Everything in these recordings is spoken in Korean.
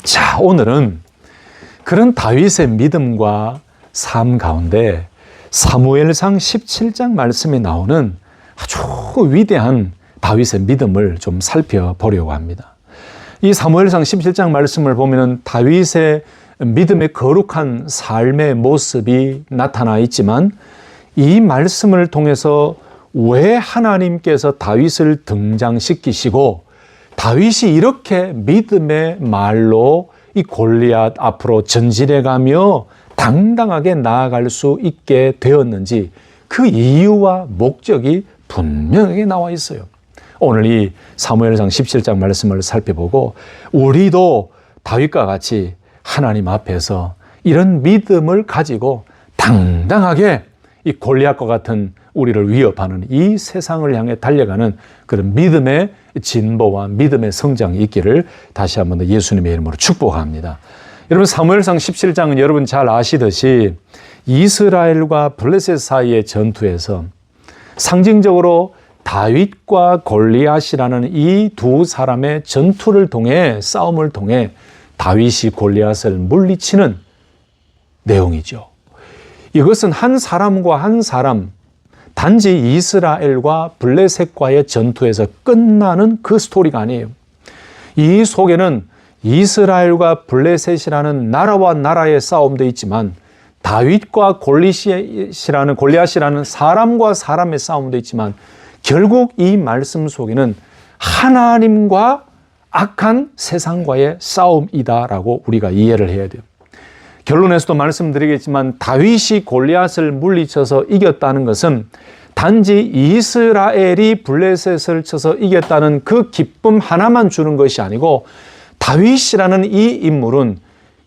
자, 오늘은 그런 다윗의 믿음과 삶 가운데 사무엘상 17장 말씀에 나오는 아주 위대한 다윗의 믿음을 좀 살펴보려고 합니다. 이 사무엘상 17장 말씀을 보면은 다윗의 믿음의 거룩한 삶의 모습이 나타나 있지만 이 말씀을 통해서 왜 하나님께서 다윗을 등장시키시고 다윗이 이렇게 믿음의 말로 이 골리앗 앞으로 전진해 가며 당당하게 나아갈 수 있게 되었는지 그 이유와 목적이 분명하게 나와 있어요. 오늘 이 사무엘상 17장 말씀을 살펴보고 우리도 다윗과 같이 하나님 앞에서 이런 믿음을 가지고 당당하게 이 골리앗과 같은 우리를 위협하는 이 세상을 향해 달려가는 그런 믿음의 진보와 믿음의 성장이 있기를 다시 한번 더 예수님의 이름으로 축복합니다. 여러분, 사무엘상 17장은 여러분 잘 아시듯이 이스라엘과 블레셋 사이의 전투에서 상징적으로 다윗과 골리앗이라는 이 두 사람의 전투를 통해, 싸움을 통해 다윗이 골리앗을 물리치는 내용이죠. 이것은 한 사람과 한 사람, 단지 이스라엘과 블레셋과의 전투에서 끝나는 그 스토리가 아니에요. 이 속에는 이스라엘과 블레셋이라는 나라와 나라의 싸움도 있지만 다윗과 골리앗이라는 사람과 사람의 싸움도 있지만 결국 이 말씀 속에는 하나님과 악한 세상과의 싸움이다라고 우리가 이해를 해야 돼요. 결론에서도 말씀드리겠지만 다윗이 골리앗을 물리쳐서 이겼다는 것은 단지 이스라엘이 블레셋을 쳐서 이겼다는 그 기쁨 하나만 주는 것이 아니고 다윗이라는 이 인물은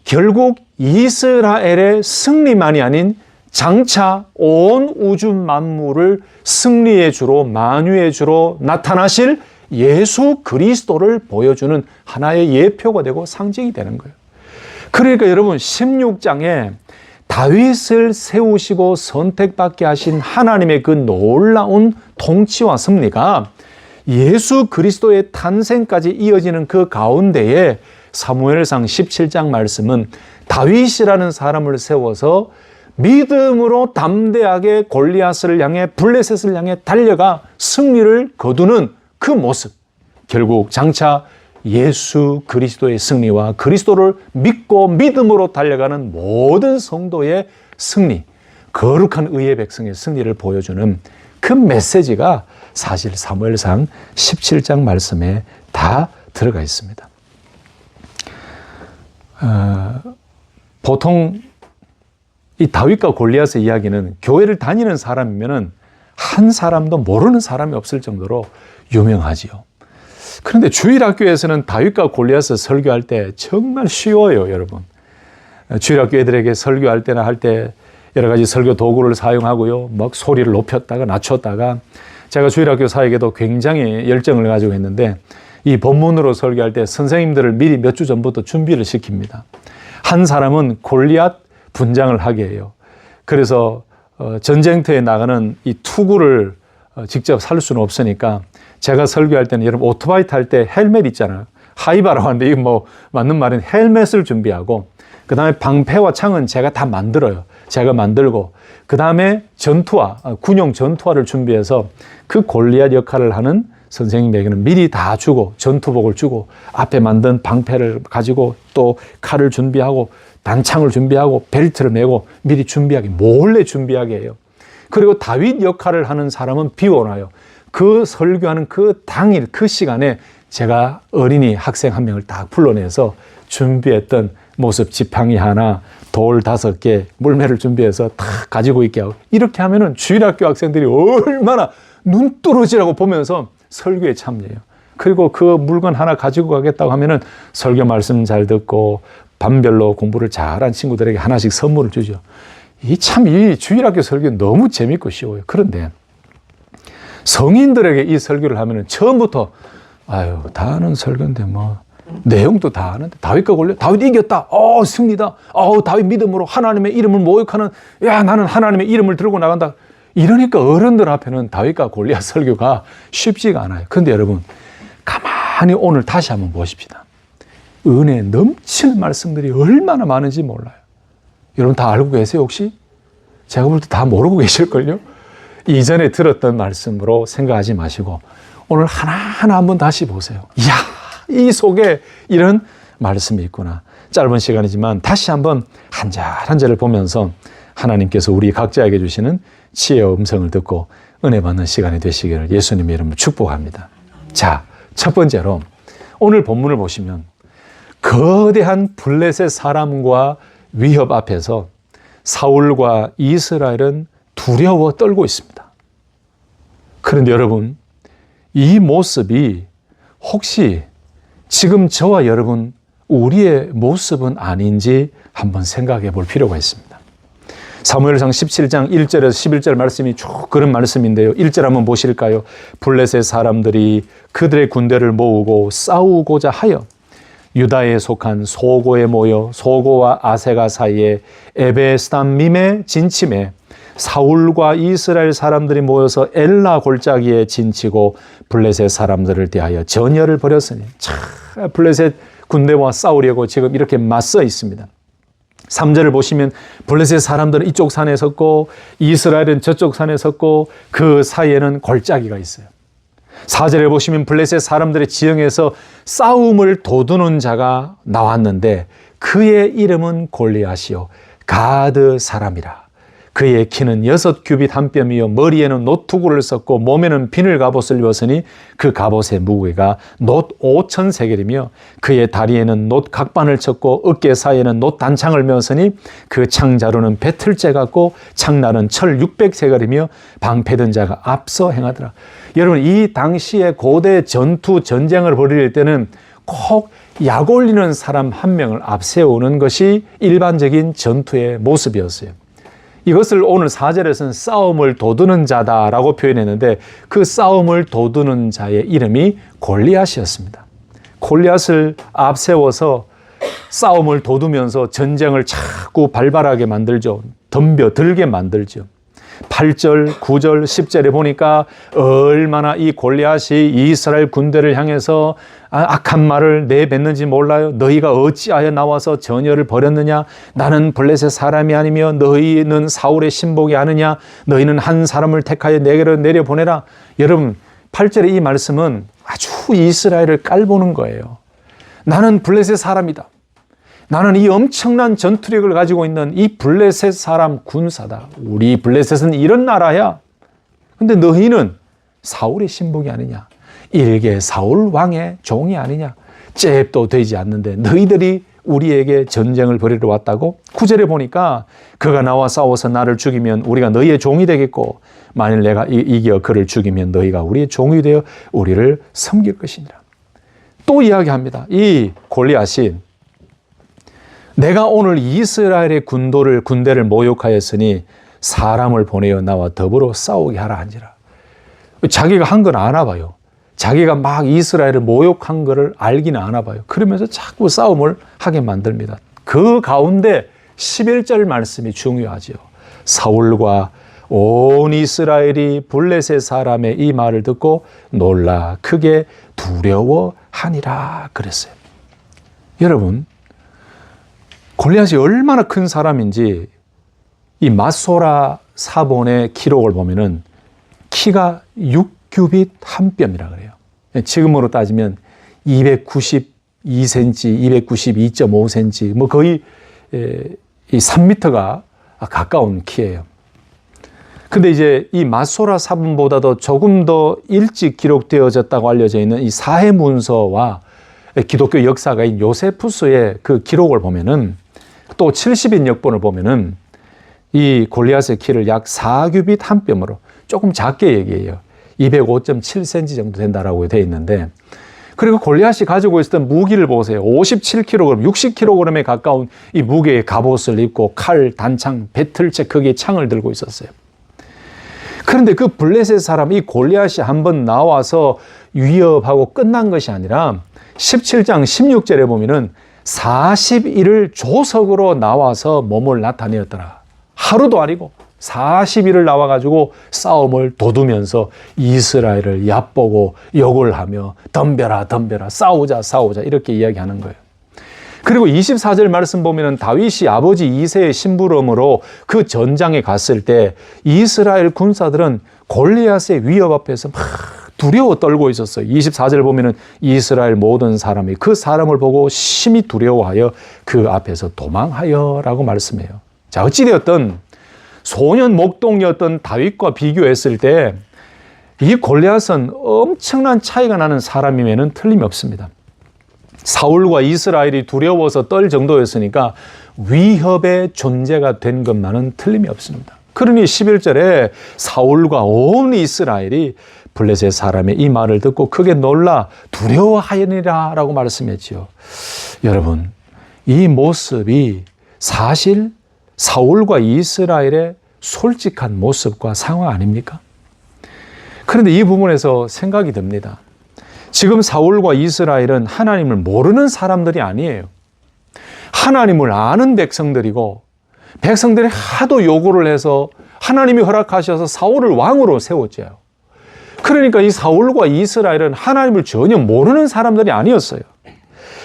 결국 이스라엘의 승리만이 아닌 장차 온 우주 만물을 승리의 주로, 만유의 주로 나타나실 예수 그리스도를 보여주는 하나의 예표가 되고 상징이 되는 거예요. 그러니까 여러분 16장에 다윗을 세우시고 선택받게 하신 하나님의 그 놀라운 통치와 승리가 예수 그리스도의 탄생까지 이어지는 그 가운데에 사무엘상 17장 말씀은 다윗이라는 사람을 세워서 믿음으로 담대하게 골리앗을 향해 블레셋을 향해 달려가 승리를 거두는 그 모습, 결국 장차 예수 그리스도의 승리와 그리스도를 믿고 믿음으로 달려가는 모든 성도의 승리, 거룩한 의의 백성의 승리를 보여주는 그 메시지가 사실 사무엘상 17장 말씀에 다 들어가 있습니다. 보통 이 다윗과 골리앗의 이야기는 교회를 다니는 사람이면은 한 사람도 모르는 사람이 없을 정도로 유명하지요. 그런데 주일학교에서는 다윗과 골리앗을 설교할 때 정말 쉬워요, 여러분. 주일학교 애들에게 설교할 때나 할 때 여러 가지 설교 도구를 사용하고요. 막 소리를 높였다가 낮췄다가 제가 주일학교 사역에도 굉장히 열정을 가지고 했는데 이 본문으로 설교할 때 선생님들을 미리 몇 주 전부터 준비를 시킵니다. 한 사람은 골리앗 분장을 하게 해요. 그래서 전쟁터에 나가는 이 투구를 직접 살 수는 없으니까 제가 설교할 때는 여러분 오토바이 탈 때 헬멧 있잖아요. 하이바라고 하는데 이거 뭐 맞는 말은 헬멧을 준비하고 그 다음에 방패와 창은 제가 다 만들어요. 제가 만들고 그 다음에 군용 전투화를 준비해서 그 골리앗 역할을 하는 선생님에게는 미리 다 주고 전투복을 주고 앞에 만든 방패를 가지고 또 칼을 준비하고 단창을 준비하고 벨트를 메고 미리 몰래 준비하게 해요. 그리고 다윗 역할을 하는 사람은 비워놔요. 그 설교하는 그 당일 그 시간에 제가 어린이 학생 한 명을 딱 불러내서 준비했던 모습, 지팡이 하나, 돌 5개, 물매를 준비해서 딱 가지고 있게 하고 이렇게 하면은 주일학교 학생들이 얼마나 눈두러지라고 보면서 설교에 참여해요. 그리고 그 물건 하나 가지고 가겠다고 하면은 설교 말씀 잘 듣고 반별로 공부를 잘한 친구들에게 하나씩 선물을 주죠. 이 주일학교 설교 너무 재밌고 쉬워요. 그런데 성인들에게 이 설교를 하면은 처음부터 다 아는 설교인데 뭐 내용도 다 아는데 다윗과 골리앗, 다윗 이겼다. 승리다. 다윗 믿음으로 하나님의 이름을 모욕하는, 나는 하나님의 이름을 들고 나간다. 이러니까 어른들 앞에는 다윗과 골리앗 설교가 쉽지가 않아요. 그런데 여러분 가만히 오늘 다시 한번 보십시다. 은혜 넘치는 말씀들이 얼마나 많은지 몰라요. 여러분 다 알고 계세요 혹시? 제가 볼 때 다 모르고 계실걸요? 이전에 들었던 말씀으로 생각하지 마시고 오늘 하나하나 한번 다시 보세요. 이야, 이 속에 이런 말씀이 있구나. 짧은 시간이지만 다시 한번 한 절 한 절을 보면서 하나님께서 우리 각자에게 주시는 지혜의 음성을 듣고 은혜 받는 시간이 되시기를 예수님의 이름으로 축복합니다. 자, 첫 번째로 오늘 본문을 보시면 거대한 블레셋 사람과 위협 앞에서 사울과 이스라엘은 두려워 떨고 있습니다. 그런데 여러분, 이 모습이 혹시 지금 저와 여러분 우리의 모습은 아닌지 한번 생각해 볼 필요가 있습니다. 사무엘상 17장 1절에서 11절 말씀이 쭉 그런 말씀인데요. 1절 한번 보실까요? 블레셋 사람들이 그들의 군대를 모으고 싸우고자 하여 유다에 속한 소고에 모여 소고와 아세가 사이에 에베스담밈에 진침해 사울과 이스라엘 사람들이 모여서 엘라 골짜기에 진치고 블레셋 사람들을 대하여 전열을 벌였으니 블레셋 군대와 싸우려고 지금 이렇게 맞서 있습니다. 3절을 보시면 블레셋 사람들은 이쪽 산에 섰고 이스라엘은 저쪽 산에 섰고 그 사이에는 골짜기가 있어요. 4절에 보시면 블레셋 사람들의 지형에서 싸움을 도두는 자가 나왔는데 그의 이름은 골리앗이요 가드 사람이라. 그의 키는 6규빗 한 뼘이요 머리에는 노투구를 썼고 몸에는 비늘 갑옷을 입었으니 그 갑옷의 무게가 놋 5천 세겔이며 그의 다리에는 놋 각반을 쳤고 어깨 사이에는 놋 단창을 메었으니 그 창자루는 배틀째 같고 창날은 철 600세겔이며 방패든 자가 앞서 행하더라. 여러분, 이 당시에 고대 전쟁을 벌일 때는 꼭 약 올리는 사람 한 명을 앞세우는 것이 일반적인 전투의 모습이었어요. 이것을 오늘 4절에서는 싸움을 도두는 자다라고 표현했는데 그 싸움을 도두는 자의 이름이 골리앗이었습니다. 골리앗을 앞세워서 싸움을 도두면서 전쟁을 자꾸 발발하게 만들죠. 덤벼들게 만들죠. 8절, 9절, 10절에 보니까 얼마나 이 골리앗이 이스라엘 군대를 향해서 악한 말을 내뱉는지 몰라요. 너희가 어찌하여 나와서 전열을 벌였느냐? 나는 블레셋 사람이 아니며 너희는 사울의 신복이 아니냐? 너희는 한 사람을 택하여 내게로 내려보내라. 여러분, 8절의 이 말씀은 아주 이스라엘을 깔보는 거예요. 나는 블레셋 사람이다. 나는 이 엄청난 전투력을 가지고 있는 이 블레셋 사람 군사다. 우리 블레셋은 이런 나라야. 근데 너희는 사울의 신복이 아니냐. 일개 사울 왕의 종이 아니냐. 잽도 되지 않는데 너희들이 우리에게 전쟁을 벌이러 왔다고? 9절에 보니까 그가 나와 싸워서 나를 죽이면 우리가 너희의 종이 되겠고 만일 내가 이겨 그를 죽이면 너희가 우리의 종이 되어 우리를 섬길 것이니라. 또 이야기합니다. 이 골리앗이 내가 오늘 이스라엘의 군대를 모욕하였으니 사람을 보내어 나와 더불어 싸우게 하라 한지라. 자기가 한 건 아나 봐요. 자기가 막 이스라엘을 모욕한 것을 알기는 아나 봐요. 그러면서 자꾸 싸움을 하게 만듭니다. 그 가운데 11절 말씀이 중요하죠. 사울과 온 이스라엘이 블레셋 사람의 이 말을 듣고 놀라 크게 두려워하니라 그랬어요. 여러분, 골리앗이 얼마나 큰 사람인지 이 마소라 사본의 기록을 보면은 키가 6규빗 한 뼘이라 그래요. 지금으로 따지면 292cm, 292.5cm, 뭐 거의 이 3m가 가까운 키예요. 근데 이제 이 마소라 사본보다도 조금 더 일찍 기록되어졌다고 알려져 있는 이 사해문서와 기독교 역사가인 요세푸스의 그 기록을 보면은 또 70인 역본을 보면은 이 골리앗의 키를 약 4규빗 한 뼘으로 조금 작게 얘기해요. 205.7cm 정도 된다라고 되어 있는데, 그리고 골리앗이 가지고 있었던 무기를 보세요. 57kg, 60kg에 가까운 이 무게의 갑옷을 입고 칼, 단창, 배틀체 크기의 창을 들고 있었어요. 그런데 그 블레셋 사람 이 골리앗이 한번 나와서 위협하고 끝난 것이 아니라 17장 16절에 보면은 40일을 조석으로 나와서 몸을 나타내었더라. 하루도 아니고 40일을 나와가지고 싸움을 도두면서 이스라엘을 얕보고 욕을 하며 덤벼라 덤벼라 싸우자 싸우자 이렇게 이야기하는 거예요. 그리고 24절 말씀 보면은 다윗이 아버지 이새의 심부름으로 그 전장에 갔을 때 이스라엘 군사들은 골리앗의 위협 앞에서 막 두려워 떨고 있었어요. 24절 보면은 이스라엘 모든 사람이 그 사람을 보고 심히 두려워하여 그 앞에서 도망하여라고 말씀해요. 자, 어찌되었든 소년 목동이었던 다윗과 비교했을 때 이 골리앗은 엄청난 차이가 나는 사람임에는 틀림이 없습니다. 사울과 이스라엘이 두려워서 떨 정도였으니까 위협의 존재가 된 것만은 틀림이 없습니다. 그러니 11절에 사울과 온 이스라엘이 블레셋 사람의 이 말을 듣고 크게 놀라 두려워하니라 라고 말씀했지요. 여러분, 이 모습이 사실 사울과 이스라엘의 솔직한 모습과 상황 아닙니까? 그런데 이 부분에서 생각이 듭니다. 지금 사울과 이스라엘은 하나님을 모르는 사람들이 아니에요. 하나님을 아는 백성들이고 백성들이 하도 요구를 해서 하나님이 허락하셔서 사울을 왕으로 세웠죠. 그러니까 이 사울과 이스라엘은 하나님을 전혀 모르는 사람들이 아니었어요.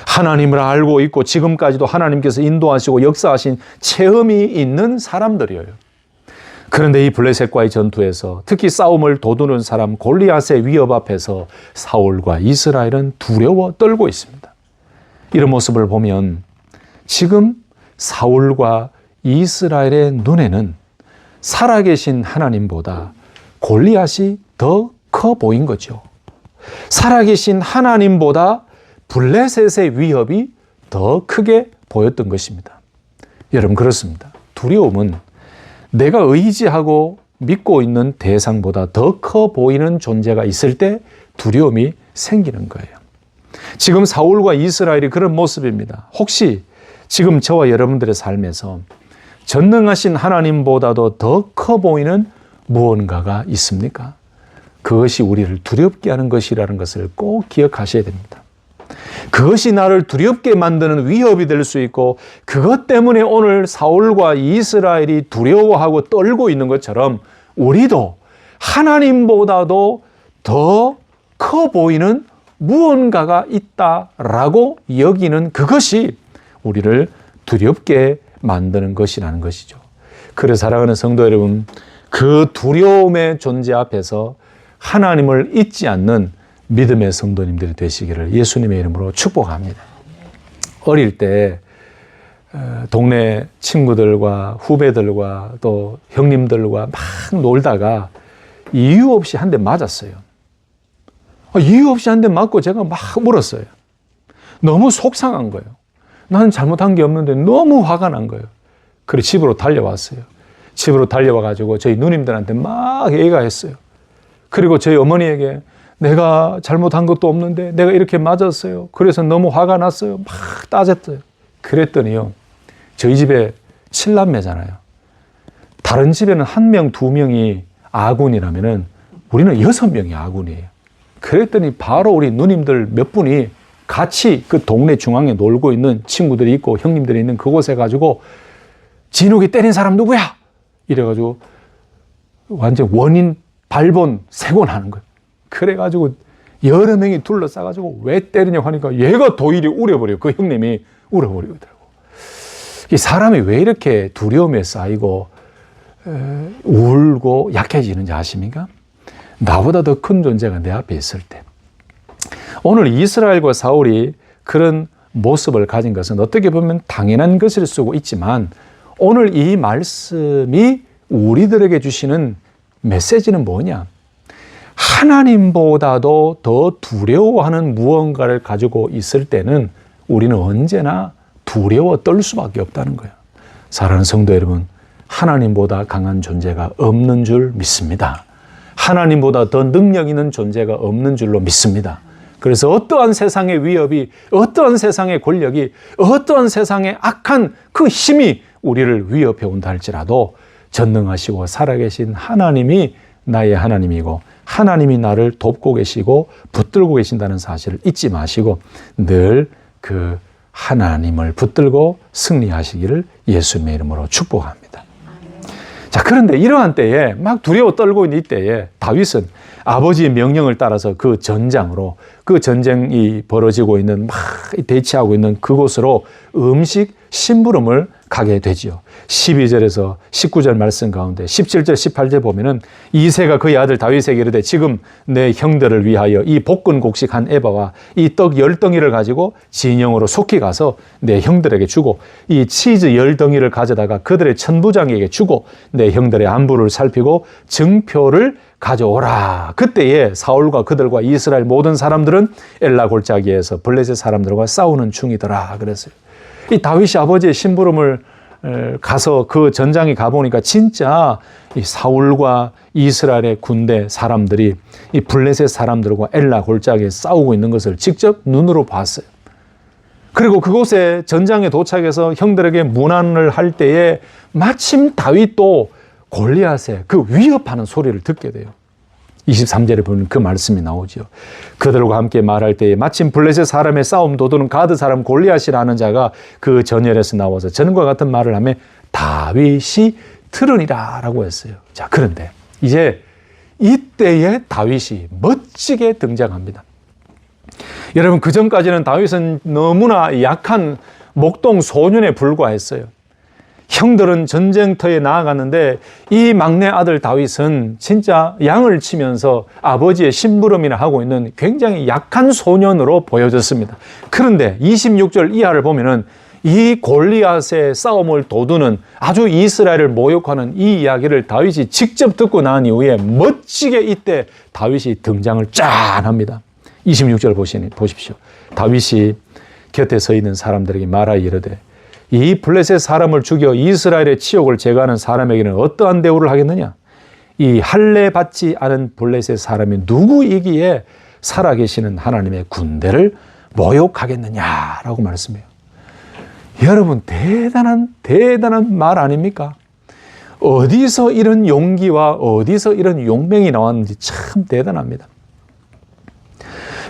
하나님을 알고 있고 지금까지도 하나님께서 인도하시고 역사하신 체험이 있는 사람들이에요. 그런데 이 블레셋과의 전투에서 특히 싸움을 도두는 사람 골리앗의 위협 앞에서 사울과 이스라엘은 두려워 떨고 있습니다. 이런 모습을 보면 지금 사울과 이스라엘의 눈에는 살아계신 하나님보다 골리앗이 더 커 보인 거죠. 살아계신 하나님보다 블레셋의 위협이 더 크게 보였던 것입니다. 여러분, 그렇습니다. 두려움은 내가 의지하고 믿고 있는 대상보다 더 커 보이는 존재가 있을 때 두려움이 생기는 거예요. 지금 사울과 이스라엘이 그런 모습입니다. 혹시 지금 저와 여러분들의 삶에서 전능하신 하나님보다도 더 커 보이는 무언가가 있습니까? 그것이 우리를 두렵게 하는 것이라는 것을 꼭 기억하셔야 됩니다. 그것이 나를 두렵게 만드는 위협이 될 수 있고 그것 때문에 오늘 사울과 이스라엘이 두려워하고 떨고 있는 것처럼 우리도 하나님보다도 더 커 보이는 무언가가 있다라고 여기는 그것이 우리를 두렵게 만드는 것이라는 것이죠. 그래서 사랑하는 성도 여러분, 그 두려움의 존재 앞에서 하나님을 잊지 않는 믿음의 성도님들이 되시기를 예수님의 이름으로 축복합니다. 어릴 때 동네 친구들과 후배들과 또 형님들과 막 놀다가 이유 없이 한 대 맞았어요. 이유 없이 한 대 맞고 제가 막 울었어요. 너무 속상한 거예요. 나는 잘못한 게 없는데 너무 화가 난 거예요. 그래서 집으로 달려왔어요. 집으로 달려와가지고 저희 누님들한테 막 얘기가 했어요. 그리고 저희 어머니에게 내가 잘못한 것도 없는데 내가 이렇게 맞았어요. 그래서 너무 화가 났어요. 막 따졌어요. 그랬더니요, 저희 집에 7남매잖아요. 다른 집에는 1명, 2명이 아군이라면은 우리는 6명이 아군이에요. 그랬더니 바로 우리 누님들 몇 분이 같이 그 동네 중앙에 놀고 있는 친구들이 있고 형님들이 있는 그곳에 가지고 진욱이 때린 사람 누구야? 이래가지고 완전 원인 발본 세곤하는 거예요. 그래가지고 여러 명이 둘러싸가지고 왜 때리냐고 하니까 얘가 도일이 울어버려요. 그 형님이 울어버리더라고. 이 사람이 왜 이렇게 두려움에 쌓이고 울고 약해지는지 아십니까? 나보다 더 큰 존재가 내 앞에 있을 때. 오늘 이스라엘과 사울이 그런 모습을 가진 것은 어떻게 보면 당연한 것일 수도 있지만 오늘 이 말씀이 우리들에게 주시는 메시지는 뭐냐? 하나님보다도 더 두려워하는 무언가를 가지고 있을 때는 우리는 언제나 두려워 떨 수밖에 없다는 거예요. 사랑하는 성도 여러분, 하나님보다 강한 존재가 없는 줄 믿습니다. 하나님보다 더 능력 있는 존재가 없는 줄로 믿습니다. 그래서 어떠한 세상의 위협이, 어떠한 세상의 권력이, 어떠한 세상의 악한 그 힘이 우리를 위협해 온다 할지라도 전능하시고 살아계신 하나님이 나의 하나님이고 하나님이 나를 돕고 계시고 붙들고 계신다는 사실을 잊지 마시고 늘 그 하나님을 붙들고 승리하시기를 예수님의 이름으로 축복합니다. 자, 그런데 이러한 때에 막 두려워 떨고 있는 이때에 다윗은 아버지의 명령을 따라서 그 전장으로 그 전쟁이 벌어지고 있는 막 대치하고 있는 그곳으로 음식 심부름을 가게 되지요. 12절에서 19절 말씀 가운데 17절 18절 보면은 이새가 그의 아들 다윗에게 이르되 지금 내 형들을 위하여 이 볶은 곡식 한 에바와 이 떡 10덩이를 가지고 진영으로 속히 가서 내 형들에게 주고 이 치즈 10덩이를 가져다가 그들의 천부장에게 주고 내 형들의 안부를 살피고 증표를 가져오라. 그때에 사울과 그들과 이스라엘 모든 사람들은 엘라 골짜기에서 블레셋 사람들과 싸우는 중이더라 그랬어요. 이 다윗이 아버지의 심부름을 가서 그 전장에 가보니까 진짜 이 사울과 이스라엘의 군대 사람들이 이 블레셋 사람들과 엘라 골짜기에 싸우고 있는 것을 직접 눈으로 봤어요. 그리고 그곳에 전장에 도착해서 형들에게 문안을 할 때에 마침 다윗도 골리앗의 그 위협하는 소리를 듣게 돼요. 23절에 보면 그 말씀이 나오죠. 그들과 함께 말할 때에 마침 블레셋 사람의 싸움 도두는 가드 사람 골리앗이라는 자가 그 전열에서 나와서 전과 같은 말을 하며 다윗이 들으니라 라고 했어요. 자, 그런데 이제 이때에 다윗이 멋지게 등장합니다. 여러분, 그 전까지는 다윗은 너무나 약한 목동 소년에 불과했어요. 형들은 전쟁터에 나아갔는데 이 막내 아들 다윗은 진짜 양을 치면서 아버지의 심부름이나 하고 있는 굉장히 약한 소년으로 보여졌습니다. 그런데 26절 이하를 보면은 이 골리앗의 싸움을 도두는 아주 이스라엘을 모욕하는 이 이야기를 다윗이 직접 듣고 난 이후에 멋지게 이때 다윗이 등장을 짠 합니다. 26절 보십시오. 다윗이 곁에 서 있는 사람들에게 말하여 이르되 이 블레셋 사람을 죽여 이스라엘의 치욕을 제거하는 사람에게는 어떠한 대우를 하겠느냐? 이 할례 받지 않은 블레셋 사람이 누구이기에 살아계시는 하나님의 군대를 모욕하겠느냐라고 말씀해요. 여러분, 대단한 말 아닙니까? 어디서 이런 용기와 어디서 이런 용맹이 나왔는지 참 대단합니다.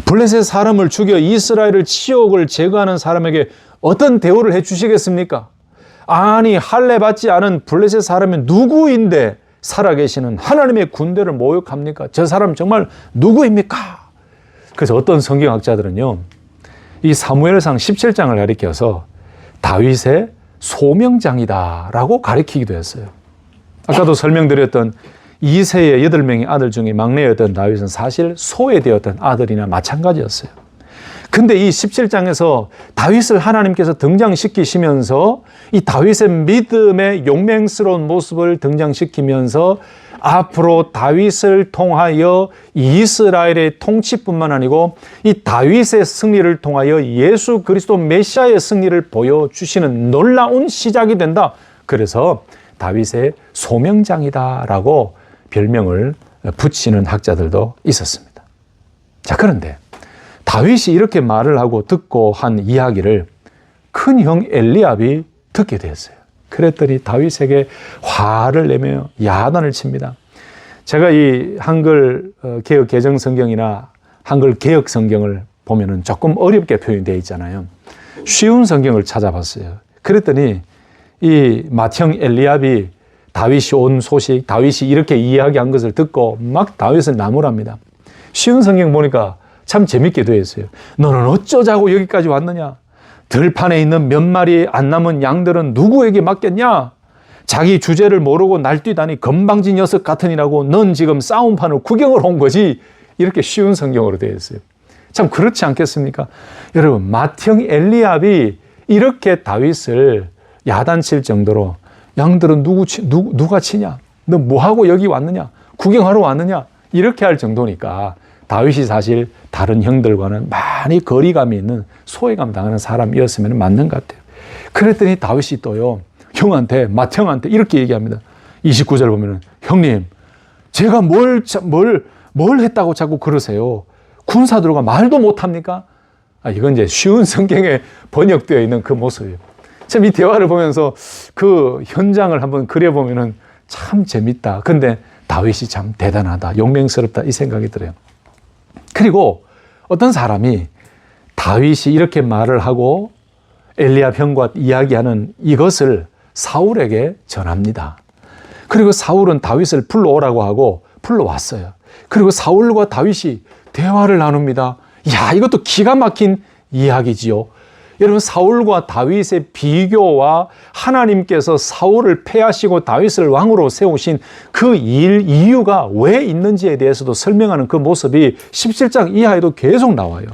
블레셋 사람을 죽여 이스라엘의 치욕을 제거하는 사람에게 어떤 대우를 해 주시겠습니까? 아니, 할례 받지 않은 블레셋 사람이 누구인데 살아계시는 하나님의 군대를 모욕합니까? 저 사람 정말 누구입니까? 그래서 어떤 성경학자들은요, 이 사무엘상 17장을 가리켜서 다윗의 소명장이다라고 가리키기도 했어요. 아까도 설명드렸던 이새의 8명의 아들 중에 막내였던 다윗은 사실 소외되었던 아들이나 마찬가지였어요. 근데 이 17장에서 다윗을 하나님께서 등장시키시면서 이 다윗의 믿음의 용맹스러운 모습을 등장시키면서 앞으로 다윗을 통하여 이스라엘의 통치뿐만 아니고 이 다윗의 승리를 통하여 예수 그리스도 메시아의 승리를 보여주시는 놀라운 시작이 된다. 그래서 다윗의 소명장이다라고 별명을 붙이는 학자들도 있었습니다. 자, 그런데 다윗이 이렇게 말을 하고 듣고 한 이야기를 큰형 엘리압이 듣게 됐어요. 그랬더니 다윗에게 화를 내며 야단을 칩니다. 제가 이 한글 개역 개정 성경이나 한글 개역 성경을 보면은 조금 어렵게 표현되어 있잖아요. 쉬운 성경을 찾아봤어요. 그랬더니 이 맏형 엘리압이 다윗이 온 소식, 다윗이 이렇게 이야기한 것을 듣고 막 다윗을 나무랍니다. 쉬운 성경 보니까 참 재밌게 되어 있어요. 너는 어쩌자고 여기까지 왔느냐? 들판에 있는 몇 마리 안 남은 양들은 누구에게 맡겼냐? 자기 주제를 모르고 날뛰다니 건방진 녀석 같으니라고 넌 지금 싸움판을 구경을 온 거지. 이렇게 쉬운 성경으로 되어 있어요. 참 그렇지 않겠습니까? 여러분, 맏형 엘리압이 이렇게 다윗을 야단칠 정도로 양들은 누가 치냐? 너 뭐하고 여기 왔느냐? 구경하러 왔느냐? 이렇게 할 정도니까 다윗이 사실 다른 형들과는 많이 거리감이 있는 소외감 당하는 사람이었으면 맞는 것 같아요. 그랬더니 다윗이 또요, 맏형한테 이렇게 얘기합니다. 29절 보면은, 형님, 제가 뭘 했다고 자꾸 그러세요? 군사들과 말도 못합니까? 이건 이제 쉬운 성경에 번역되어 있는 그 모습이에요. 참 이 대화를 보면서 그 현장을 한번 그려보면은 참 재밌다. 근데 다윗이 참 대단하다, 용맹스럽다 이 생각이 들어요. 그리고 어떤 사람이 다윗이 이렇게 말을 하고 엘리압 형과 이야기하는 이것을 사울에게 전합니다. 그리고 사울은 다윗을 불러오라고 하고 불러왔어요. 그리고 사울과 다윗이 대화를 나눕니다. 야, 이것도 기가 막힌 이야기지요. 여러분, 사울과 다윗의 비교와 하나님께서 사울을 패하시고 다윗을 왕으로 세우신 그 이유가 왜 있는지에 대해서도 설명하는 그 모습이 17장 이하에도 계속 나와요.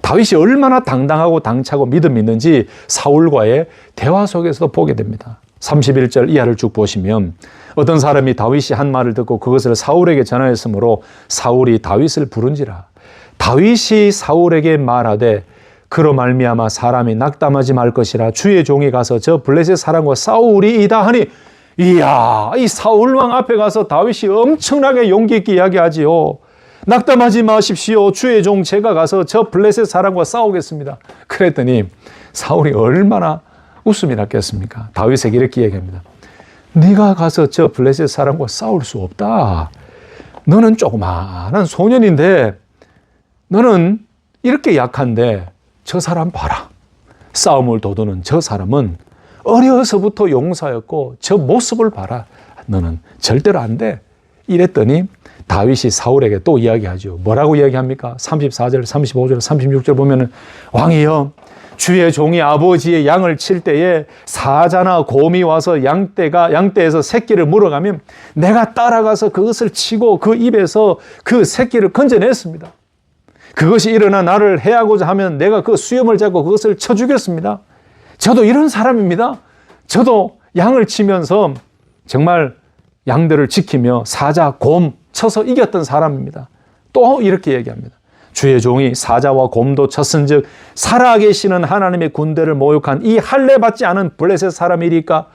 다윗이 얼마나 당당하고 당차고 믿음이 있는지 사울과의 대화 속에서도 보게 됩니다. 31절 이하를 쭉 보시면 어떤 사람이 다윗이 한 말을 듣고 그것을 사울에게 전하였으므로 사울이 다윗을 부른지라. 다윗이 사울에게 말하되 그로 말미암아 사람이 낙담하지 말 것이라 주의 종이 가서 저 블레셋 사람과 싸우리이다 하니, 이야, 이 사울왕 앞에 가서 다윗이 엄청나게 용기 있게 이야기하지요. 낙담하지 마십시오. 주의 종 제가 가서 저 블레셋 사람과 싸우겠습니다. 그랬더니 사울이 얼마나 웃음이 났겠습니까? 다윗에게 이렇게 얘기합니다. 네가 가서 저 블레셋 사람과 싸울 수 없다. 너는 조그마한 소년인데, 너는 이렇게 약한데 저 사람 봐라. 싸움을 도두는 저 사람은 어려서부터 용사였고 저 모습을 봐라. 너는 절대로 안 돼. 이랬더니 다윗이 사울에게 또 이야기하죠. 뭐라고 이야기합니까? 34절, 35절, 36절 보면은, 왕이여, 주의 종이 아버지의 양을 칠 때에 사자나 곰이 와서 양떼에서 새끼를 물어가면 내가 따라가서 그것을 치고 그 입에서 그 새끼를 건져냈습니다. 그것이 일어나 나를 해하고자 하면 내가 그 수염을 잡고 그것을 쳐 죽였습니다. 저도 이런 사람입니다. 저도 양을 치면서 정말 양들을 지키며 사자, 곰 쳐서 이겼던 사람입니다. 또 이렇게 얘기합니다. 주의 종이 사자와 곰도 쳤은즉 살아계시는 하나님의 군대를 모욕한 이 할례받지 않은 블레셋 사람이리까.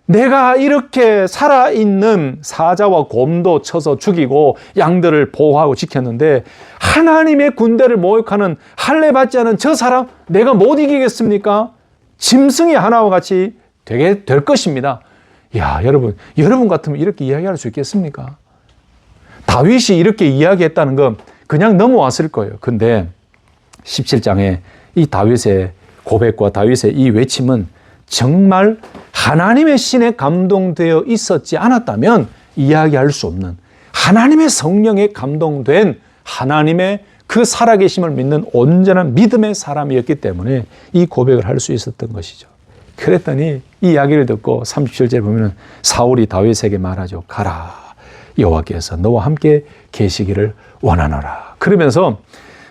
내가 이렇게 살아있는 사자와 곰도 쳐서 죽이고 양들을 보호하고 지켰는데 하나님의 군대를 모욕하는 할례받지 않은 저 사람 내가 못 이기겠습니까? 짐승이 하나와 같이 되게 될 것입니다. 야, 여러분 같으면 이렇게 이야기할 수 있겠습니까? 다윗이 이렇게 이야기했다는 건 그냥 넘어왔을 거예요. 근데 17장에 이 다윗의 고백과 다윗의 이 외침은 정말 하나님의 신에 감동되어 있었지 않았다면 이야기할 수 없는, 하나님의 성령에 감동된 하나님의 그 살아계심을 믿는 온전한 믿음의 사람이었기 때문에 이 고백을 할 수 있었던 것이죠. 그랬더니 이 이야기를 듣고 37절에 보면 사울이 다윗에게 말하죠. 가라, 여호와께서 너와 함께 계시기를 원하노라. 그러면서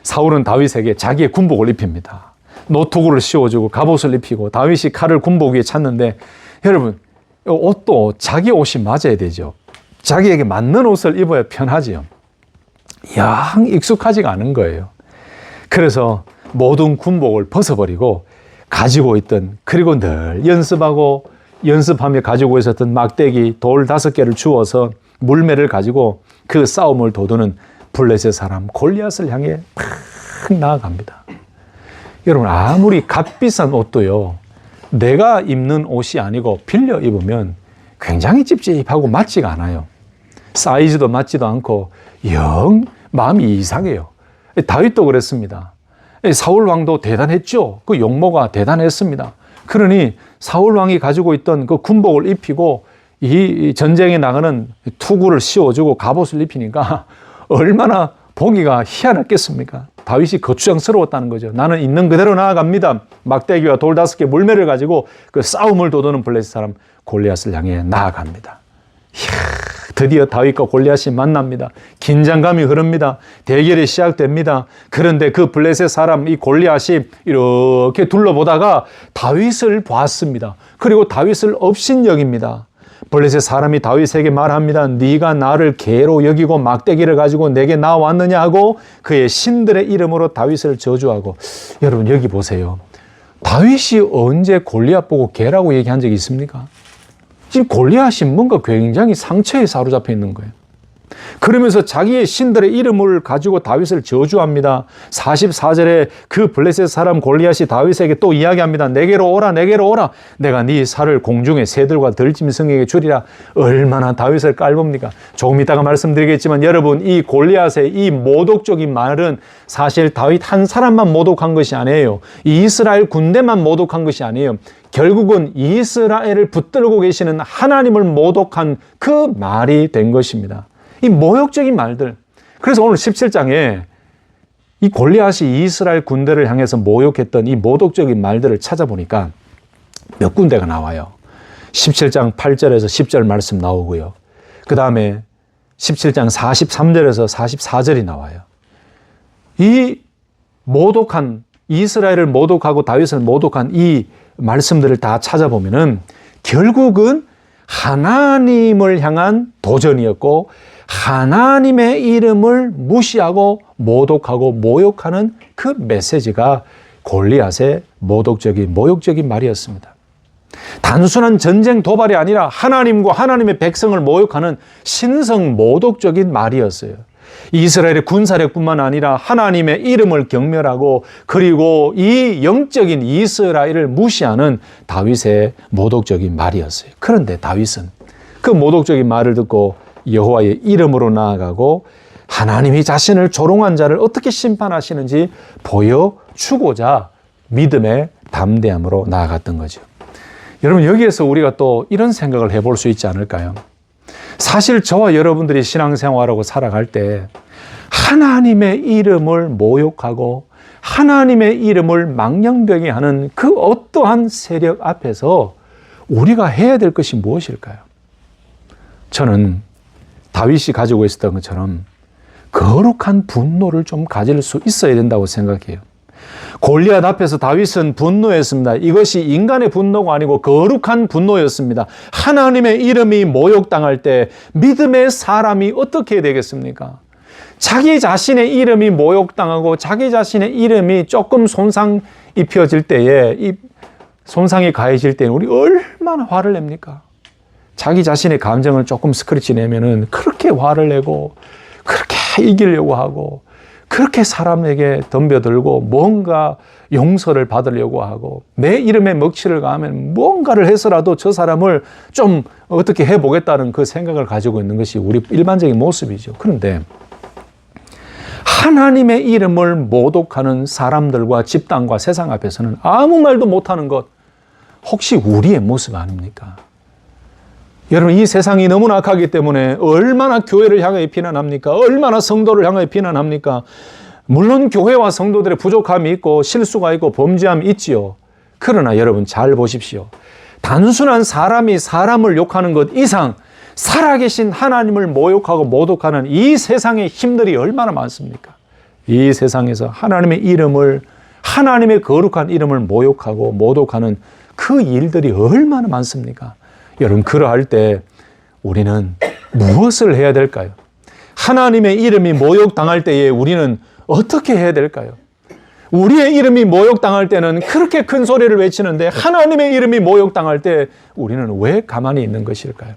사울은 다윗에게 자기의 군복을 입힙니다. 노투구를 씌워주고 갑옷을 입히고 다윗이 칼을 군복 위에 찼는데, 여러분, 옷도 자기 옷이 맞아야 되죠. 자기에게 맞는 옷을 입어야 편하지요. 영 익숙하지가 않은 거예요. 그래서 모든 군복을 벗어버리고 가지고 있던, 그리고 늘 연습하며 가지고 있었던 막대기 돌 5개를 주워서 물매를 가지고 그 싸움을 도두는 블레셋 사람 골리앗을 향해 팍 나아갑니다. 여러분, 아무리 값비싼 옷도요, 내가 입는 옷이 아니고 빌려 입으면 굉장히 찝찝하고 맞지가 않아요. 사이즈도 맞지도 않고 영 마음이 이상해요. 다윗도 그랬습니다. 사울 왕도 대단했죠. 그 용모가 대단했습니다. 그러니 사울 왕이 가지고 있던 그 군복을 입히고 이 전쟁에 나가는 투구를 씌워주고 갑옷을 입히니까 얼마나 보기가 희한했겠습니까? 다윗이 거추장스러웠다는 거죠. 나는 있는 그대로 나아갑니다. 막대기와 돌 5개 물매를 가지고 그 싸움을 도두는 블레셋 사람 골리앗을 향해 나아갑니다. 이야, 드디어 다윗과 골리앗이 만납니다. 긴장감이 흐릅니다. 대결이 시작됩니다. 그런데 그 블레셋 사람 이 골리앗이 이렇게 둘러보다가 다윗을 봤습니다. 그리고 다윗을 업신여깁니다. 블레셋 사람이 다윗에게 말합니다. 네가 나를 개로 여기고 막대기를 가지고 내게 나왔느냐 하고 그의 신들의 이름으로 다윗을 저주하고. 여러분, 여기 보세요. 다윗이 언제 골리앗 보고 개라고 얘기한 적이 있습니까? 지금 골리앗이 뭔가 굉장히 상처에 사로잡혀 있는 거예요. 그러면서 자기의 신들의 이름을 가지고 다윗을 저주합니다. 44절에 그 블레셋 사람 골리앗이 다윗에게 또 이야기합니다. 내게로 오라, 내게로 오라. 내가 네 살을 공중의 새들과 들짐승에게 주리라. 얼마나 다윗을 깔봅니까? 조금 이따가 말씀드리겠지만 여러분, 이 골리앗의 이 모독적인 말은 사실 다윗 한 사람만 모독한 것이 아니에요. 이스라엘 군대만 모독한 것이 아니에요. 결국은 이스라엘을 붙들고 계시는 하나님을 모독한 그 말이 된 것입니다. 이 모욕적인 말들. 그래서 오늘 17장에 이 골리앗이 이스라엘 군대를 향해서 모욕했던 이 모독적인 말들을 찾아보니까 몇 군데가 나와요. 17장 8절에서 10절 말씀 나오고요. 그 다음에 17장 43절에서 44절이 나와요. 이 모독한, 이스라엘을 모독하고 다윗을 모독한 이 말씀들을 다 찾아보면은 결국은 하나님을 향한 도전이었고, 하나님의 이름을 무시하고 모독하고 모욕하는 그 메시지가 골리앗의 모독적인, 모욕적인 말이었습니다. 단순한 전쟁 도발이 아니라 하나님과 하나님의 백성을 모욕하는 신성 모독적인 말이었어요. 이스라엘의 군사력뿐만 아니라 하나님의 이름을 경멸하고, 그리고 이 영적인 이스라엘을 무시하는 다윗의 모독적인 말이었어요. 그런데 다윗은 그 모독적인 말을 듣고 여호와의 이름으로 나아가고 하나님이 자신을 조롱한 자를 어떻게 심판하시는지 보여주고자 믿음의 담대함으로 나아갔던 거죠. 여러분, 여기에서 우리가 또 이런 생각을 해볼 수 있지 않을까요? 사실 저와 여러분들이 신앙생활하고 살아갈 때 하나님의 이름을 모욕하고 하나님의 이름을 망령되게 하는 그 어떠한 세력 앞에서 우리가 해야 될 것이 무엇일까요? 저는 다윗이 가지고 있었던 것처럼 거룩한 분노를 좀 가질 수 있어야 된다고 생각해요. 골리앗 앞에서 다윗은 분노했습니다. 이것이 인간의 분노가 아니고 거룩한 분노였습니다. 하나님의 이름이 모욕당할 때 믿음의 사람이 어떻게 되겠습니까? 자기 자신의 이름이 모욕당하고 자기 자신의 이름이 조금 손상 입혀질 때에, 이 손상이 가해질 때에 우리 얼마나 화를 냅니까? 자기 자신의 감정을 조금 스크래치 내면은 그렇게 화를 내고, 그렇게 이기려고 하고, 그렇게 사람에게 덤벼들고 뭔가 용서를 받으려고 하고, 내 이름에 먹칠을 가하면 뭔가를 해서라도 저 사람을 좀 어떻게 해보겠다는 그 생각을 가지고 있는 것이 우리 일반적인 모습이죠. 그런데 하나님의 이름을 모독하는 사람들과 집단과 세상 앞에서는 아무 말도 못하는 것, 혹시 우리의 모습 아닙니까? 여러분, 이 세상이 너무나 악하기 때문에 얼마나 교회를 향하여 비난합니까? 얼마나 성도를 향하여 비난합니까? 물론 교회와 성도들의 부족함이 있고 실수가 있고 범죄함이 있지요. 그러나 여러분 잘 보십시오. 단순한 사람이 사람을 욕하는 것 이상 살아계신 하나님을 모욕하고 모독하는 이 세상의 힘들이 얼마나 많습니까? 이 세상에서 하나님의 이름을, 하나님의 거룩한 이름을 모욕하고 모독하는 그 일들이 얼마나 많습니까? 여러분, 그러할 때 우리는 무엇을 해야 될까요? 하나님의 이름이 모욕당할 때에 우리는 어떻게 해야 될까요? 우리의 이름이 모욕당할 때는 그렇게 큰 소리를 외치는데 하나님의 이름이 모욕당할 때 우리는 왜 가만히 있는 것일까요?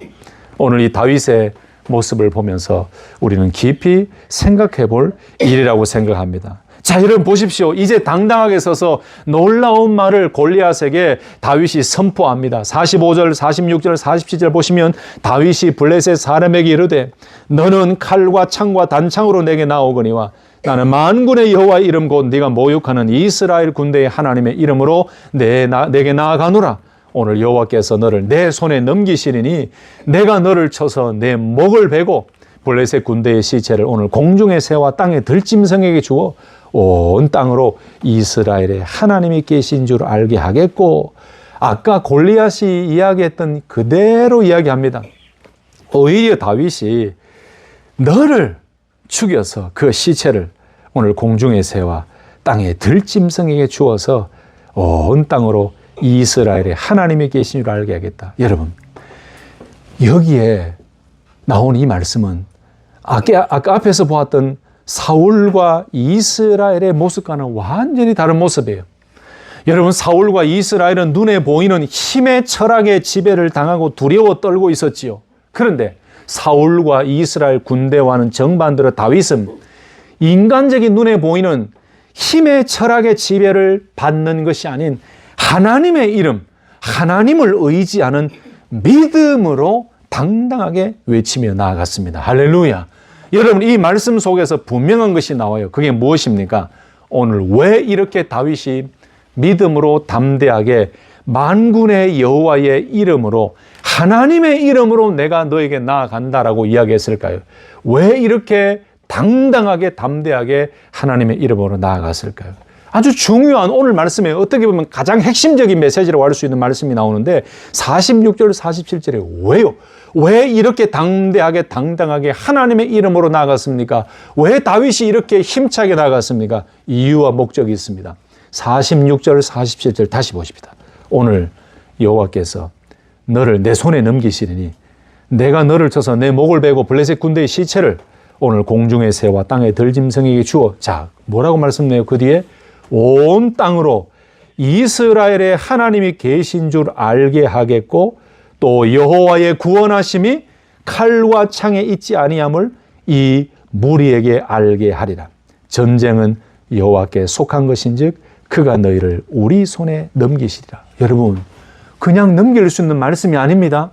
오늘 이 다윗의 모습을 보면서 우리는 깊이 생각해 볼 일이라고 생각합니다. 자, 여러분 보십시오. 이제 당당하게 서서 놀라운 말을 골리앗에게 다윗이 선포합니다. 45절, 46절, 47절 보시면 다윗이 블레셋 사람에게 이르되 너는 칼과 창과 단창으로 내게 나오거니와 나는 만군의 여호와의 이름 곧 네가 모욕하는 이스라엘 군대의 하나님의 이름으로 내게 나아가노라. 오늘 여호와께서 너를 내 손에 넘기시리니 내가 너를 쳐서 내 목을 베고 블레셋 군대의 시체를 오늘 공중의 새와 땅의 들짐승에게 주어 온 땅으로 이스라엘의 하나님이 계신 줄 알게 하겠고, 아까 골리앗이 이야기했던 그대로 이야기합니다. 오히려 다윗이 너를 죽여서 그 시체를 오늘 공중의 새와 땅의 들짐승에게 주어서 온 땅으로 이스라엘의 하나님이 계신 줄 알게 하겠다. 여러분, 여기에 나온 이 말씀은 아까 앞에서 보았던 사울과 이스라엘의 모습과는 완전히 다른 모습이에요. 여러분, 사울과 이스라엘은 눈에 보이는 힘의 철학의 지배를 당하고 두려워 떨고 있었지요. 그런데 사울과 이스라엘 군대와는 정반대로 다윗은 인간적인 눈에 보이는 힘의 철학의 지배를 받는 것이 아닌 하나님의 이름, 하나님을 의지하는 믿음으로 당당하게 외치며 나아갔습니다. 할렐루야. 여러분, 이 말씀 속에서 분명한 것이 나와요. 그게 무엇입니까? 오늘 왜 이렇게 다윗이 믿음으로 담대하게 만군의 여호와의 이름으로, 하나님의 이름으로 내가 너에게 나아간다라고 이야기했을까요? 왜 이렇게 당당하게 담대하게 하나님의 이름으로 나아갔을까요? 아주 중요한 오늘 말씀에 어떻게 보면 가장 핵심적인 메시지라고 할 수 있는 말씀이 나오는데 46절 47절에 왜요? 왜 이렇게 담대하게 당당하게 하나님의 이름으로 나아갔습니까? 왜 다윗이 이렇게 힘차게 나아갔습니까? 이유와 목적이 있습니다. 46절 47절 다시 보십시다. 오늘 여호와께서 너를 내 손에 넘기시리니 내가 너를 쳐서 내 목을 베고 블레셋 군대의 시체를 오늘 공중의 새와 땅의 들짐승에게 주어. 자, 뭐라고 말씀해요? 그 뒤에 온 땅으로 이스라엘의 하나님이 계신 줄 알게 하겠고 또 여호와의 구원하심이 칼과 창에 있지 아니함을 이 무리에게 알게 하리라. 전쟁은 여호와께 속한 것인즉 그가 너희를 우리 손에 넘기시리라. 여러분, 그냥 넘길 수 있는 말씀이 아닙니다.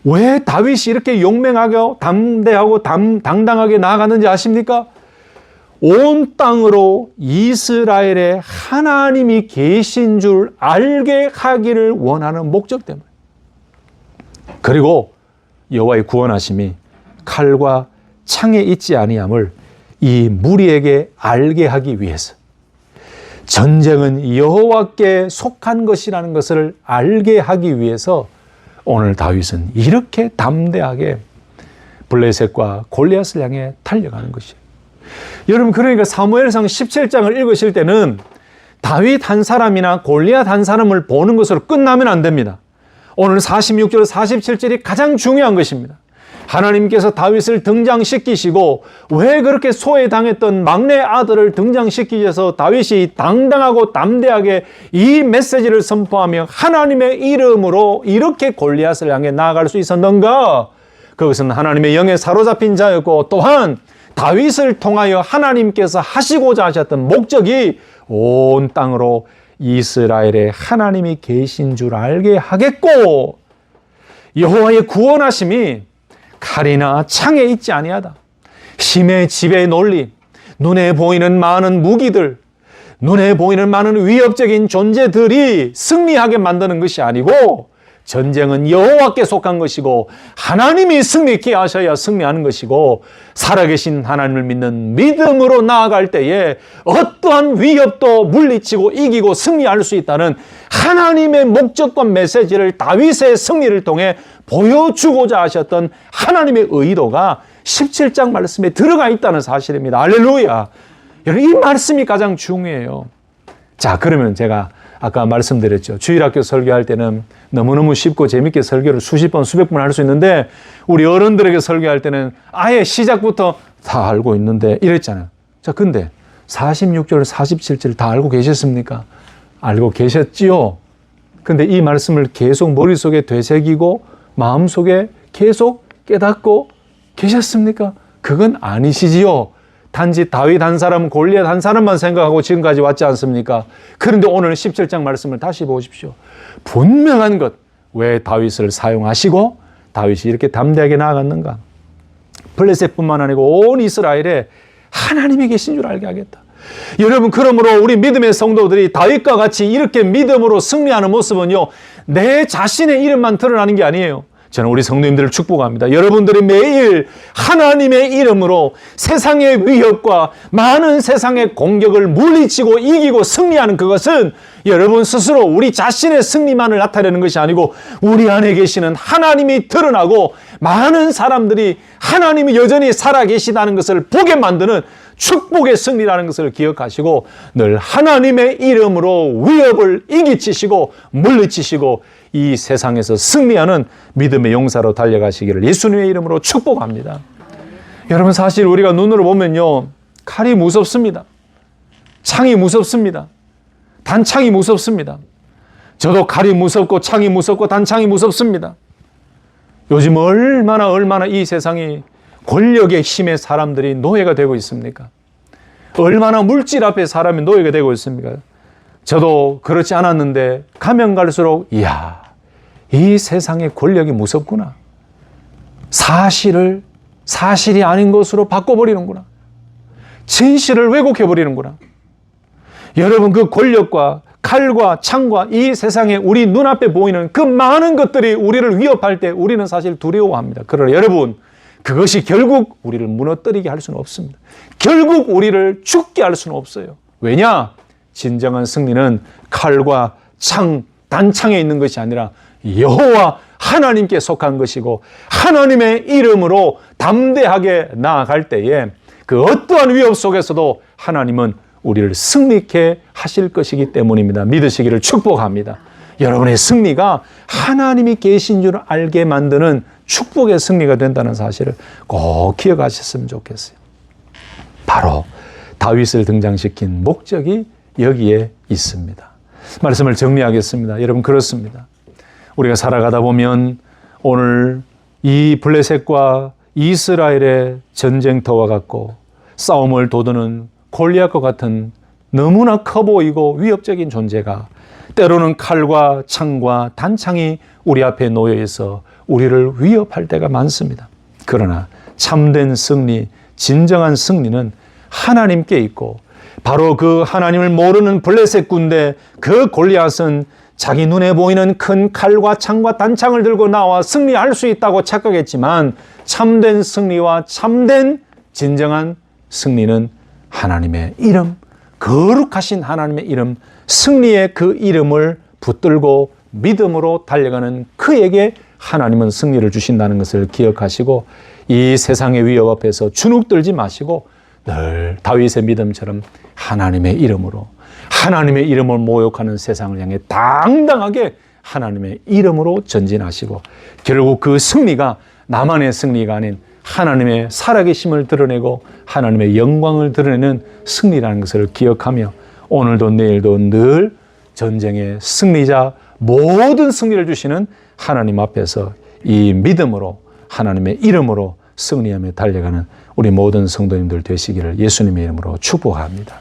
왜 다윗이 이렇게 용맹하게 담대하고 당당하게 나아갔는지 아십니까? 온 땅으로 이스라엘의 하나님이 계신 줄 알게 하기를 원하는 목적 때문에. 그리고 여호와의 구원하심이 칼과 창에 있지 아니함을 이 무리에게 알게 하기 위해서. 전쟁은 여호와께 속한 것이라는 것을 알게 하기 위해서 오늘 다윗은 이렇게 담대하게 블레셋과 골리앗을 향해 달려가는 것이에요. 여러분, 그러니까 사무엘상 17장을 읽으실 때는 다윗 한 사람이나 골리앗 한 사람을 보는 것으로 끝나면 안 됩니다. 오늘 46절 47절이 가장 중요한 것입니다. 하나님께서 다윗을 등장시키시고 왜 그렇게 소외당했던 막내 아들을 등장시키셔서 다윗이 당당하고 담대하게 이 메시지를 선포하며 하나님의 이름으로 이렇게 골리앗을 향해 나아갈 수 있었는가? 그것은 하나님의 영에 사로잡힌 자였고 또한 다윗을 통하여 하나님께서 하시고자 하셨던 목적이 온 땅으로 이스라엘의 하나님이 계신 줄 알게 하겠고 여호와의 구원하심이 칼이나 창에 있지 아니하다. 힘의 지배의 논리, 눈에 보이는 많은 무기들, 눈에 보이는 많은 위협적인 존재들이 승리하게 만드는 것이 아니고 전쟁은 여호와께 속한 것이고 하나님이 승리케 하셔야 승리하는 것이고 살아계신 하나님을 믿는 믿음으로 나아갈 때에 어떠한 위협도 물리치고 이기고 승리할 수 있다는 하나님의 목적과 메시지를 다윗의 승리를 통해 보여주고자 하셨던 하나님의 의도가 17장 말씀에 들어가 있다는 사실입니다. 할렐루야. 여러분, 이 말씀이 가장 중요해요. 자, 그러면 제가 아까 말씀드렸죠. 주일학교 설교할 때는 너무너무 쉽고 재밌게 설교를 수십 번, 수백 번 할 수 있는데 우리 어른들에게 설교할 때는 아예 시작부터 다 알고 있는데 이랬잖아요. 자, 근데 46절, 47절 다 알고 계셨습니까? 알고 계셨지요? 근데 이 말씀을 계속 머릿속에 되새기고 마음속에 계속 깨닫고 계셨습니까? 그건 아니시지요. 단지 다윗 한 사람, 골리앗 한 사람만 생각하고 지금까지 왔지 않습니까? 그런데 오늘 17장 말씀을 다시 보십시오. 분명한 것, 왜 다윗을 사용하시고 다윗이 이렇게 담대하게 나아갔는가? 블레셋뿐만 아니고 온 이스라엘에 하나님이 계신 줄 알게 하겠다. 여러분, 그러므로 우리 믿음의 성도들이 다윗과 같이 이렇게 믿음으로 승리하는 모습은요, 내 자신의 이름만 드러나는 게 아니에요. 저는 우리 성도님들을 축복합니다. 여러분들이 매일 하나님의 이름으로 세상의 위협과 많은 세상의 공격을 물리치고 이기고 승리하는 그것은 여러분 스스로 우리 자신의 승리만을 나타내는 것이 아니고 우리 안에 계시는 하나님이 드러나고 많은 사람들이 하나님이 여전히 살아계시다는 것을 보게 만드는 축복의 승리라는 것을 기억하시고 늘 하나님의 이름으로 위협을 이기치시고 물리치시고 이 세상에서 승리하는 믿음의 용사로 달려가시기를 예수님의 이름으로 축복합니다. 여러분, 사실 우리가 눈으로 보면요, 칼이 무섭습니다. 창이 무섭습니다. 단창이 무섭습니다. 저도 칼이 무섭고 창이 무섭고 단창이 무섭습니다. 요즘 얼마나 이 세상이 권력의 힘에 사람들이 노예가 되고 있습니까? 얼마나 물질 앞에 사람이 노예가 되고 있습니까? 저도 그렇지 않았는데 가면 갈수록 이야, 이 세상의 권력이 무섭구나. 사실이 아닌 것으로 바꿔버리는구나. 진실을 왜곡해버리는구나. 여러분, 그 권력과 칼과 창과 이 세상에 우리 눈앞에 보이는 그 많은 것들이 우리를 위협할 때 우리는 사실 두려워합니다. 그러나 여러분, 그것이 결국 우리를 무너뜨리게 할 수는 없습니다. 결국 우리를 죽게 할 수는 없어요. 왜냐? 진정한 승리는 칼과 창, 단창에 있는 것이 아니라 여호와 하나님께 속한 것이고, 하나님의 이름으로 담대하게 나아갈 때에 그 어떠한 위협 속에서도 하나님은 우리를 승리케 하실 것이기 때문입니다. 믿으시기를 축복합니다. 여러분의 승리가 하나님이 계신 줄 알게 만드는 축복의 승리가 된다는 사실을 꼭 기억하셨으면 좋겠어요. 바로 다윗을 등장시킨 목적이 여기에 있습니다. 말씀을 정리하겠습니다. 여러분, 그렇습니다. 우리가 살아가다 보면 오늘 이 블레셋과 이스라엘의 전쟁터와 같고 싸움을 도두는 골리앗과 같은 너무나 커 보이고 위협적인 존재가 때로는 칼과 창과 단창이 우리 앞에 놓여 있어 우리를 위협할 때가 많습니다. 그러나 참된 승리, 진정한 승리는 하나님께 있고, 바로 그 하나님을 모르는 블레셋 군대, 그 골리앗은 자기 눈에 보이는 큰 칼과 창과 단창을 들고 나와 승리할 수 있다고 착각했지만, 참된 승리와 참된 진정한 승리는 하나님의 이름, 거룩하신 하나님의 이름, 승리의 그 이름을 붙들고 믿음으로 달려가는 그에게 하나님은 승리를 주신다는 것을 기억하시고, 이 세상의 위협 앞에서 주눅들지 마시고 늘 다윗의 믿음처럼 하나님의 이름을 모욕하는 세상을 향해 당당하게 하나님의 이름으로 전진하시고, 결국 그 승리가 나만의 승리가 아닌 하나님의 살아계심을 드러내고 하나님의 영광을 드러내는 승리라는 것을 기억하며, 오늘도 내일도 늘 전쟁의 승리자, 모든 승리를 주시는 하나님 앞에서 이 믿음으로 하나님의 이름으로 승리하며 달려가는 우리 모든 성도님들 되시기를 예수님의 이름으로 축복합니다.